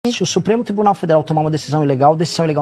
Se o Supremo Tribunal Federal tomar uma decisão ilegal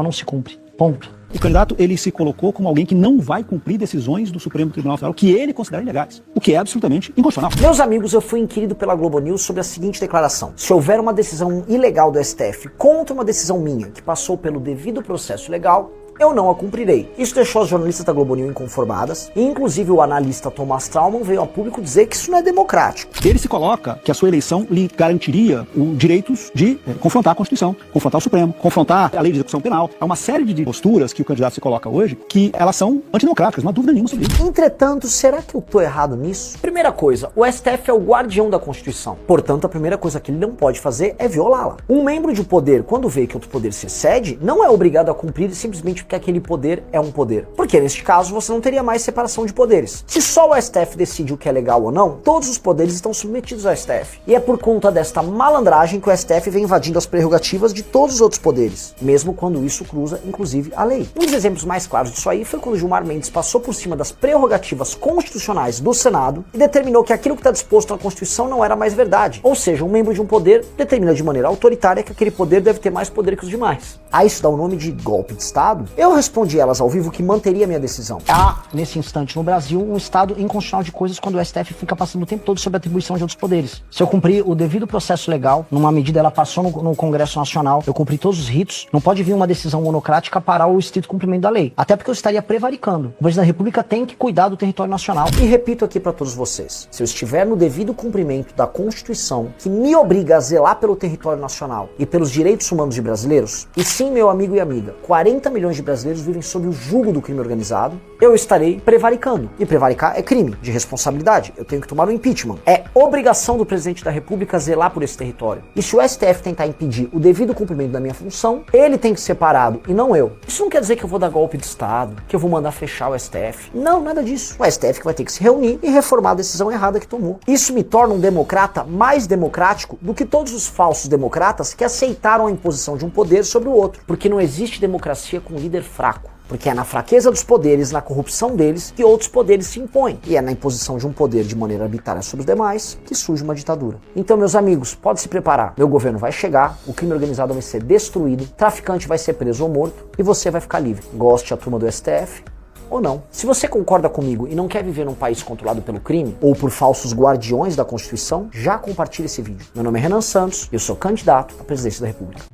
não se cumpre. Ponto. O candidato, ele se colocou como alguém que não vai cumprir decisões do Supremo Tribunal Federal que ele considera ilegais, o que é absolutamente inconstitucional. Meus amigos, eu fui inquirido pela Globo News sobre a seguinte declaração: se houver uma decisão ilegal do STF contra uma decisão minha que passou pelo devido processo legal, eu não a cumprirei. Isso deixou as jornalistas da Globo News inconformadas, e inclusive o analista Thomas Trauman veio a público dizer que isso não é democrático. Ele se coloca que a sua eleição lhe garantiria os direitos de confrontar a Constituição, confrontar o Supremo, confrontar a lei de execução penal. Há uma série de posturas que o candidato se coloca hoje que elas são antidemocráticas, não há dúvida nenhuma sobre isso. Entretanto, será que eu tô errado nisso? Primeira coisa, o STF é o guardião da Constituição. Portanto, a primeira coisa que ele não pode fazer é violá-la. Um membro de um poder, quando vê que outro poder se excede, não é obrigado a cumprir simplesmente porque aquele poder é um poder. Porque neste caso você não teria mais separação de poderes. Se só o STF decide o que é legal ou não, todos os poderes estão submetidos ao STF. E é por conta desta malandragem que o STF vem invadindo as prerrogativas de todos os outros poderes, mesmo quando isso cruza, inclusive, a lei. Um dos exemplos mais claros disso aí foi quando Gilmar Mendes passou por cima das prerrogativas constitucionais do Senado e determinou que aquilo que está disposto na Constituição não era mais verdade. Ou seja, um membro de um poder determina de maneira autoritária que aquele poder deve ter mais poder que os demais. A isso dá o nome de golpe de Estado? Eu respondi elas ao vivo que manteria minha decisão. Há, nesse instante no Brasil, um estado inconstitucional de coisas quando o STF fica passando o tempo todo sobre a atribuição de outros poderes. Se eu cumprir o devido processo legal, numa medida ela passou no Congresso Nacional, eu cumpri todos os ritos, não pode vir uma decisão monocrática parar o estrito cumprimento da lei. Até porque eu estaria prevaricando. O presidente da República tem que cuidar do território nacional. E repito aqui para todos vocês, se eu estiver no devido cumprimento da Constituição, que me obriga a zelar pelo território nacional e pelos direitos humanos de brasileiros, e sim, meu amigo e amiga, 40 milhões de brasileiros vivem sob o jugo do crime organizado, eu estarei prevaricando. E prevaricar é crime de responsabilidade. Eu tenho que tomar um impeachment. É obrigação do presidente da República zelar por esse território. E se o STF tentar impedir o devido cumprimento da minha função, ele tem que ser parado e não eu. Isso não quer dizer que eu vou dar golpe de Estado, que eu vou mandar fechar o STF. Não, nada disso. O STF que vai ter que se reunir e reformar a decisão errada que tomou. Isso me torna um democrata mais democrático do que todos os falsos democratas que aceitaram a imposição de um poder sobre o outro. Porque não existe democracia com líder fraco. Porque é na fraqueza dos poderes, na corrupção deles, que outros poderes se impõem. E é na imposição de um poder de maneira arbitrária sobre os demais que surge uma ditadura. Então, meus amigos, pode se preparar. Meu governo vai chegar, o crime organizado vai ser destruído, traficante vai ser preso ou morto e você vai ficar livre. Goste a turma do STF ou não. Se você concorda comigo e não quer viver num país controlado pelo crime ou por falsos guardiões da Constituição, já compartilhe esse vídeo. Meu nome é Renan Santos e eu sou candidato à presidência da República.